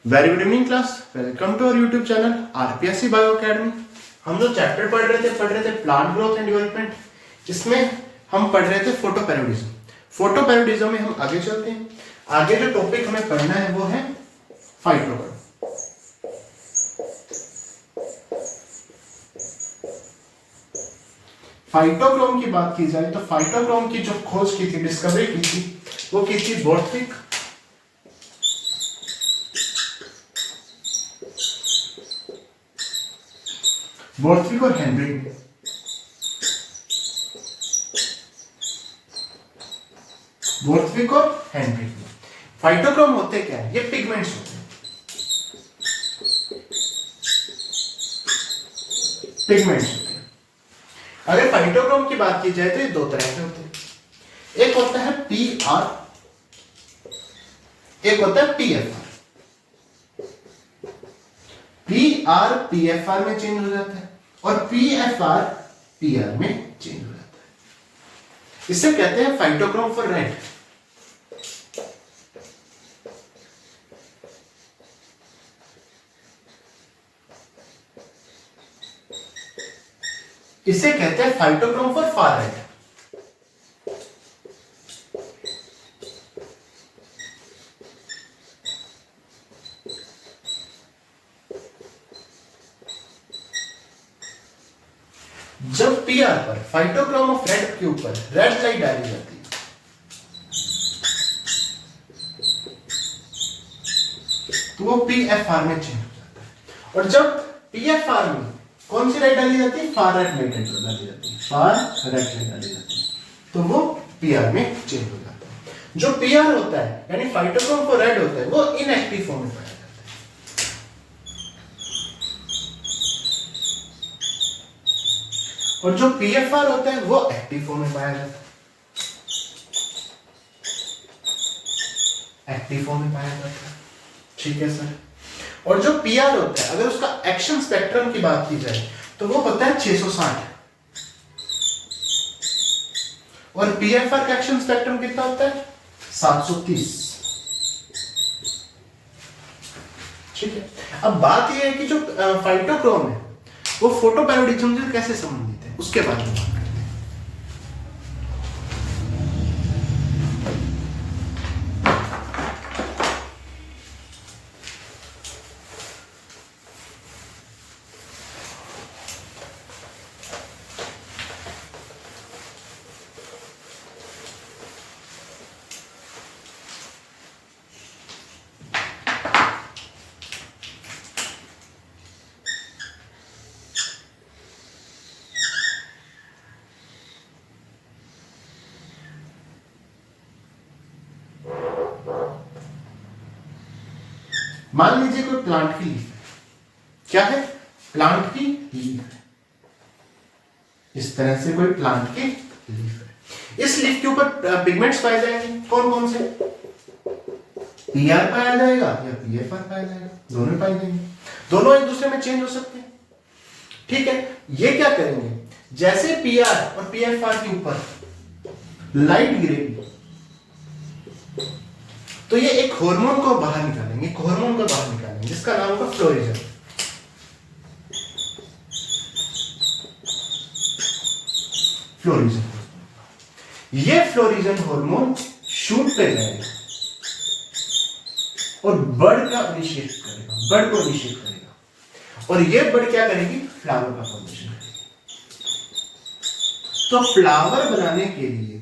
Very good evening class, welcome to our YouTube channel RPSC bio academy. हम जो chapter पढ़ रहे थे प्लांट ग्रोथ एंड डेवलपमेंट, जिसमें हम पढ़ रहे थे फोटोपैरोडिज्म। फोटोपैरोडिज्म में हम आगे चलते हैं। आगे जो टॉपिक हमें पढ़ना है वो है फाइटोक्रोम। फाइटोक्रोम की बात की जाए तो फाइटोक्रोम की जो खोज की थी, डिस्कवरी की थी, वो की थी बोर्थविक और हेनरी ने। बोर्थविक और हेनरी ने। फाइटोक्रोम होते क्या है? ये पिगमेंट्स होते हैं। पिगमेंट्स होते हैं। अगर फाइटोक्रोम की बात की जाए तो ये दो तरह के होते हैं। एक होता है पीआर, एक होता है पीएफआर। पीआर पीएफआर में चेंज हो जाता है और पीएफआर पीआर में चेंज हो जाता है। इसे कहते हैं फाइटोक्रोम फॉर रेड। इसे कहते हैं फाइटोक्रोम फॉर फार रेड। जब पीआर पर फाइटोक्रोम ऑफ रेड के ऊपर रेड लाइट डाली जाती है तो वो पीएफआर में चेंज हो जाता है। और जब पीएफआर में कौन सी लाइट डाली जाती है? फार रेड लाइट डाली जाती है। फार रेड लाइट डाली जाती है तो वो पीआर में चेंज हो जाता है। जो पीआर होता है यानी फाइटोक्रोम फॉर रेड होता है, वो इनएक्टिव फॉर्म में पाया जाता है। और जो पीएफआर होता है वो एक्टिव फॉर्म में पाया जाता है। एक्टिव फॉर्म में पाया जाता है। ठीक है सर। और जो पीआर होता है, अगर उसका एक्शन स्पेक्ट्रम की बात की जाए तो वो होता है 660। और पीएफआर का एक्शन स्पेक्ट्रम कितना होता है? 730। ठीक है। अब बात यह है कि जो फाइटोक्रोम है वो फोटोपैरोडिज्म से कैसे संबंधित है, उसके बारे में बात करते हैं। मान लीजिए कोई प्लांट की लीफ है। क्या है? प्लांट की लीफ है। इस तरह से कोई प्लांट की लीफ है। इस लीफ के ऊपर पिगमेंट्स पाए जाएंगे। कौन कौन से? पीआर पाया जाएगा या पीएफआर पाया जाएगा, दोनों पाए जाएंगे। दोनों एक दूसरे में चेंज हो सकते हैं। ठीक है। ये क्या करेंगे? जैसे पीआर और पीएफआर के ऊपर लाइट गिरेगी तो ये एक हार्मोन को बाहर निकालेंगे, जिसका नाम होगा फ्लोरिजन। ये फ्लोरिजन हार्मोन शूट पे जाएगा और बर्ड को इनिशिएट करेगा। और ये बर्ड क्या करेगी? फ्लावर का फॉर्मेशन करेगी। तो फ्लावर बनाने के लिए,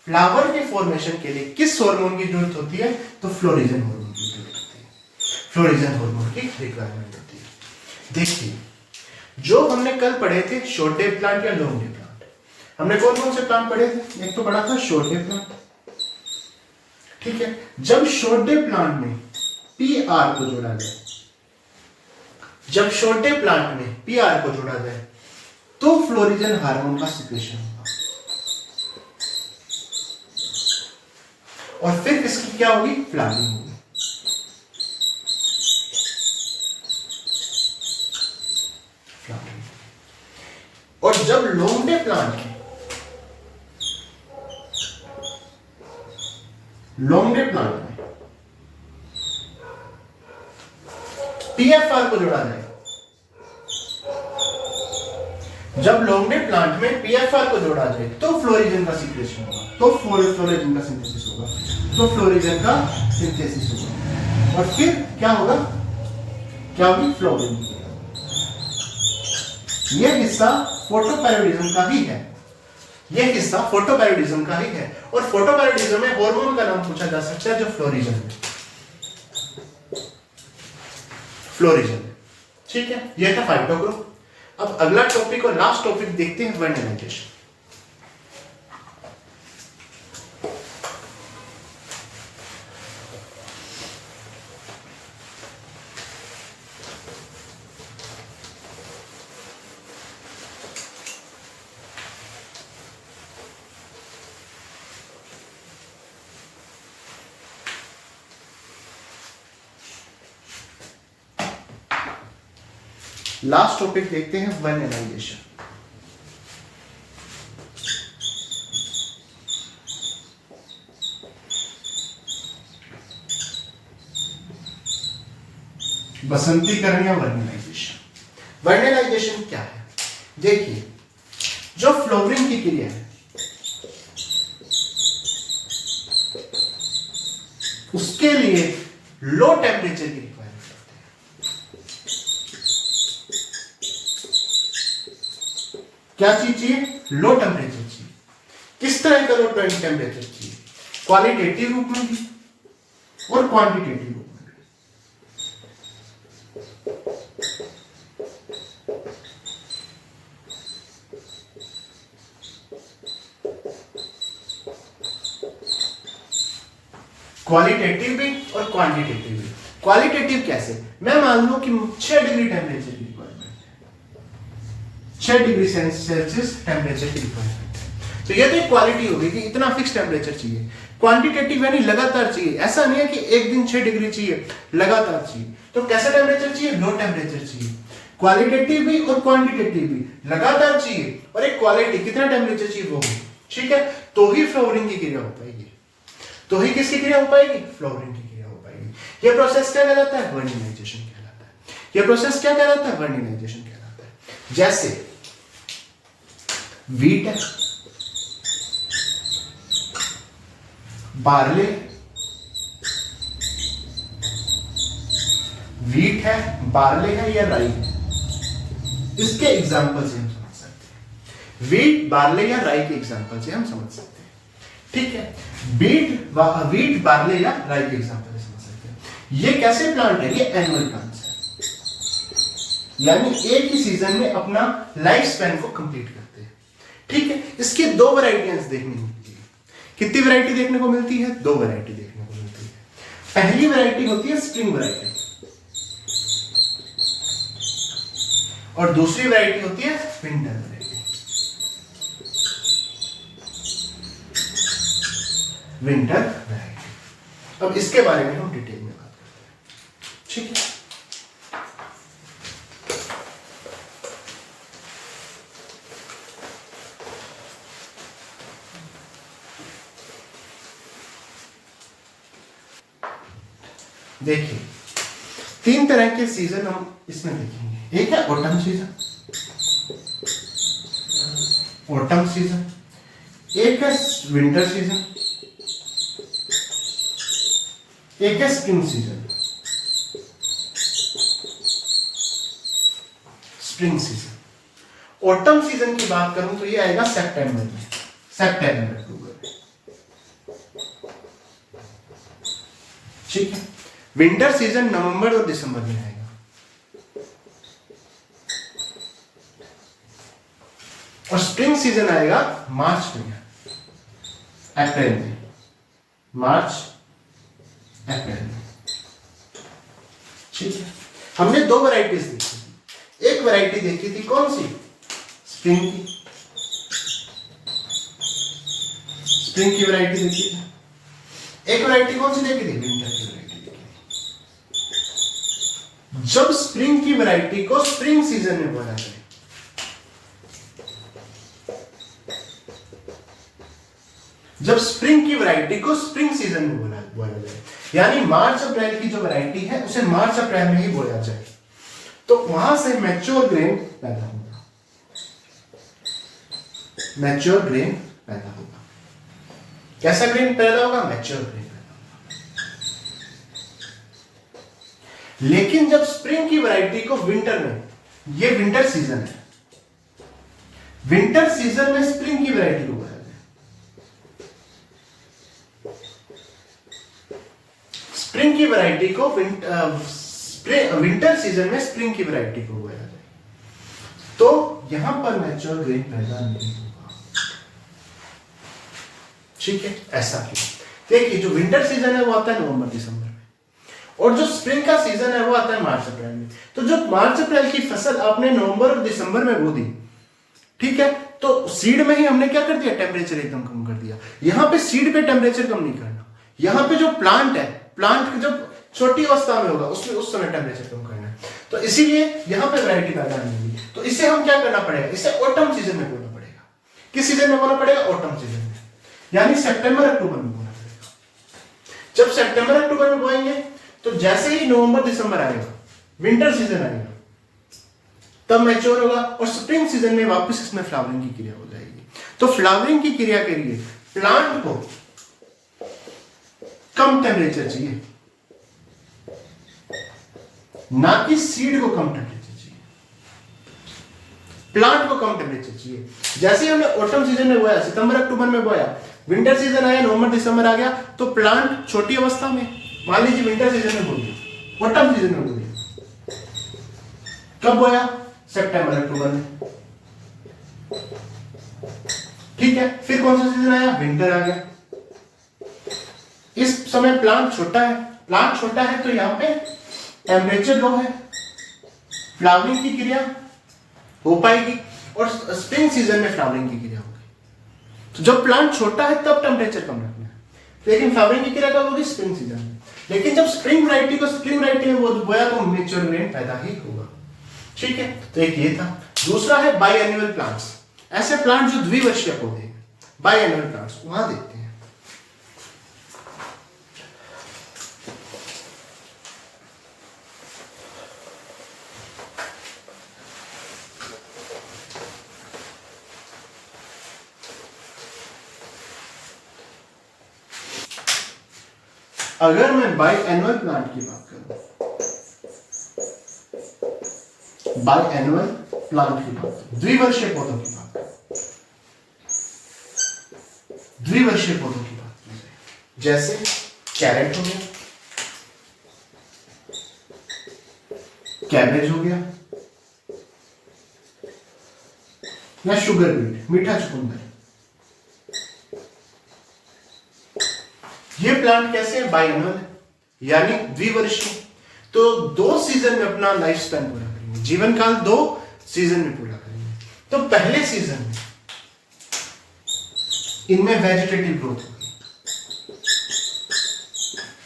फ्लावर के फॉर्मेशन के लिए किस हार्मोन की जरूरत होती है? तो फ्लोरिजन हार्मोन की जरूरत होती है। फ्लोरिजन हार्मोन की रिक्वायरमेंट होती है। देखिए, जो हमने कल पढ़े थे शॉर्ट डे प्लांट या लॉन्ग डे प्लांट, हमने कौन कौन से प्लांट पढ़े थे? एक तो पढ़ा था शॉर्ट डे प्लांट। ठीक है। जब शॉर्ट डे प्लांट में पीआर को जोड़ा जाए, तो फ्लोरिजन हार्मोन का सिक्रेशन होगा। और फिर इसकी क्या होगी? फ्लावरिंग होगी। और जब लॉन्ग डे प्लांट में पीएफआर को जोड़ा जाए, जब लॉन्ग डे प्लांट में पीएफआर को जोड़ा जाए तो फ्लोरिजन का सीक्रेशन होगा, तो फ्लोरिजन का सिंथेसिस होगा, तो फ्लोरिजन का सिंथेसिस होगा। और फिर क्या होगा, क्या होगी, फ्लोरिन। यह हिस्सा फोटोपैरोडिज्म का ही है, यह हिस्सा फोटोपैरोडिज्म का ही है। और फोटोपैरोडिज्म में हार्मोन का नाम पूछा जा सकता है जो फ्लोरिजन है, फ्लोरिजन। ठीक है, यह था फाइटोग्रुप। अब अगला टॉपिक और लास्ट टॉपिक देखते हैं, वर्नेलाइजेशन। लास्ट टॉपिक देखते हैं, वर्नेलाइजेशन। बसंतीकरण या वर्नेलाइजेशन। वर्नेलाइजेशन क्या है, देखिए, जो फ्लोरिंग की क्रिया है उसके लिए लो टेम्परेचर की रिक्वायरमेंट होती है। क्या चीज चाहिए, लो टेम्परेचर चाहिए। किस तरह का लो टेम्परेचर चाहिए, क्वालिटेटिव रूप में भी और क्वांटिटेटिव रूप में भी। क्वालिटेटिव भी और क्वांटिटेटिव भी। क्वालिटेटिव कैसे, मैं मान लूं कि 6 डिग्री टेम्परेचर की रिक्वायरमेंट है, 6 डिग्री सेल्सियस टेम्परेचर की रिक्वायरमेंट है, तो ये तो एक क्वालिटी होगी कि इतना फिक्स टेम्परेचर चाहिए। क्वांटिटेटिव यानी लगातार चाहिए, ऐसा नहीं है कि एक दिन 6 डिग्री चाहिए, लगातार चाहिए। तो कैसा टेम्परेचर चाहिए, लो टेम्परेचर चाहिए। क्वालिटेटिव भी और क्वांटिटेटिव भी लगातार चाहिए, और एक क्वालिटी कितना टेम्परेचर चाहिए वो भी। ठीक है, तो ही फ्लोरिंग की क्रिया हो पाएगी, तो ही किसकी क्रिया हो पाएगी, फ्लोरिंग की क्रिया हो पाएगी। यह प्रोसेस क्या कहलाता है, वर्निलाइजेशन कहलाता है। यह प्रोसेस क्या कहलाता है, वर्निलाइजेशन कहलाता है। जैसे वीट है, बार्ले, वीट है, बार्ले है या राई है, इसके एग्जांपल से हम समझ सकते हैं। वीट, बार्ले या राई के एग्जांपल से हम समझ सकते हैं। ठीक है, वीट, बार्ले या राई के एग्जांपल से समझ सकते हैं। ये कैसे प्लांट है, ये एनुअल प्लांट्स है, यानी एक ही सीजन में अपना लाइफ स्पैन को कंप्लीट करते हैं। ठीक है, इसकी दो वैरायटियां देखने को मिलती है। कितनी वैरायटी देखने को मिलती है, दो वैरायटी देखने को मिलती है। पहली वैरायटी होती है स्प्रिंग वैरायटी, और दूसरी वैरायटी होती है विंटर वैरायटी। Winter variety. अब इसके बारे में हम डिटेल में बात करते हैं। ठीक है, देखिए, 3 तरह के सीजन हम इसमें देखेंगे। एक है ऑटम सीजन, ऑटम सीजन, एक है विंटर सीजन, एक है spring season, spring season. Autumn season की बात करूं तो ये आएगा सितंबर में, सितंबर अक्टूबर। ठीक है, विंटर सीजन नवंबर और दिसंबर में आएगा, और स्प्रिंग सीजन आएगा मार्च में, अप्रैल में, मार्च अप्रैल में। ठीक है, हमने दो वैरायटीज देखी थी। एक वैरायटी देखी थी कौन सी, स्प्रिंग की, स्प्रिंग की वैरायटी देखी थी। एक वैरायटी कौन सी देखी थी, विंटर की वैरायटी देखी थी। जब स्प्रिंग की वैरायटी को स्प्रिंग सीजन में बोला जाए, जब स्प्रिंग की वैरायटी को स्प्रिंग सीजन में बोला जाए, यानी मार्च अप्रैल की जो वैरायटी है उसे मार्च अप्रैल में ही बोया जाए, तो वहां से मैच्योर ग्रेन पैदा होगा, मैच्योर ग्रेन पैदा होगा। कैसा ग्रेन पैदा होगा? मैच्योर ग्रेन पैदा होगा। लेकिन जब स्प्रिंग की वैरायटी को विंटर में, ये विंटर सीजन है, विंटर सीजन में स्प्रिंग की वैरायटी को बोया जाए, स्प्रिंग की वैरायटी को विंटर सीजन में स्प्रिंग की वैरायटी को बोया जाए, तो यहां पर मैच्योर ग्रेन पैदा नहीं होगा। ठीक है, ऐसा क्यों? देखिए, जो विंटर सीजन है वो आता है नवंबर दिसंबर में, और जो स्प्रिंग का सीजन है वो आता है मार्च अप्रैल में। तो जो मार्च अप्रैल की फसल आपने नवंबर और दिसंबर में बो दी, ठीक है, तो सीड में ही हमने क्या कर दिया? टेम्परेचर एकदम कम कर दिया। यहां पे सीड पे टेम्परेचर कम नहीं करना, यहां पे जो प्लांट है, प्लांट जब छोटी अवस्था में होगा उसमें उस समय टेम्परेचर कम करना है, तो इसीलिए यहां पे वैरायटी पैदा नहीं होगी। तो इसे हम क्या करना पड़ेगा? इसे ऑटम सीजन में बोना पड़ेगा। किस सीजन में बोना पड़ेगा? ऑटम सीजन में, यानी सितंबर अक्टूबर में बोना पड़ेगा। जब सितंबर अक्टूबर में बोएंगे तो जैसे ही नवंबर दिसंबर आएगा, विंटर सीजन आएगा, तब मैच्योर होगा, और स्प्रिंग सीजन में वापस इसमें फ्लावरिंग की क्रिया हो जाएगी। तो फ्लावरिंग की क्रिया के लिए प्लांट को कम टेम्परेचर चाहिए, ना कि सीड को कम टेम्परेचर चाहिए, प्लांट को कम टेम्परेचर चाहिए। जैसे ही हमने ऑटम सीजन में बोया, सितंबर अक्टूबर में बोया, विंटर सीजन आया, नवंबर दिसंबर आ गया, तो प्लांट छोटी अवस्था में, मान लीजिए विंटर सीजन में बो दिया, ऑटम सीजन में बो दिया, कब बोया? सितंबर अक्टूबर में, ठीक है। फिर कौन सा सीजन आया? विंटर आ गया। इस समय प्लांट छोटा है, प्लांट छोटा है तो यहां पे टेम्परेचर लो है, फ्लावरिंग की क्रिया हो पाएगी, और स्प्रिंग सीजन में फ्लावरिंग की क्रिया होगी। तो जब प्लांट छोटा है तब टेम्परेचर कम रखना है, लेकिन फ्लावरिंग की क्रिया कब होगी? स्प्रिंग सीजन में। लेकिन जब स्प्रिंग वैरायटी को स्प्रिंग वैरायटी में बोया तो मैच्योर ग्रेन पैदा ही होगा। ठीक है, तो एक ये था। दूसरा है बायएनुअल प्लांट्स, ऐसे प्लांट जो द्विवर्षीय पौधे हैं, बायएनुअल प्लांट्स, वहां देखते हैं। अगर मैं बायएनुअल प्लांट की बात करूं, बायएनुअल प्लांट की बात, द्विवर्षीय पौधों की बात, द्विवर्षीय पौधों की बात की जाए, जैसे कैरेट हो गया, कैबेज हो गया, या शुगर बीट, मीठा चुकंदर, ये प्लांट कैसे है? बायएनुअल, यानी द्विवर्षीय। तो 2 सीजन में अपना लाइफ स्पैन पूरा करेंगे, जीवन काल 2 सीजन में पूरा करेंगे। तो पहले सीजन में इनमें वेजिटेटिव ग्रोथ होगी,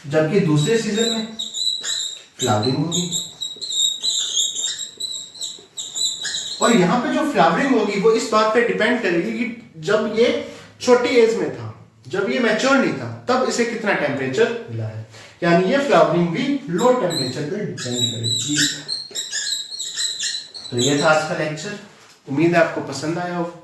जबकि दूसरे सीजन में फ्लावरिंग होगी। और यहां पे जो फ्लावरिंग होगी वो इस बात पे डिपेंड करेगी कि जब ये छोटी एज में था, जब ये मैच्योर नहीं था, तब इसे कितना टेम्परेचर मिला है, यानी ये फ्लावरिंग भी लो टेम्परेचर पे डिपेंड करेगी। तो ये था आज का लेक्चर, उम्मीद है आपको पसंद आया होगा।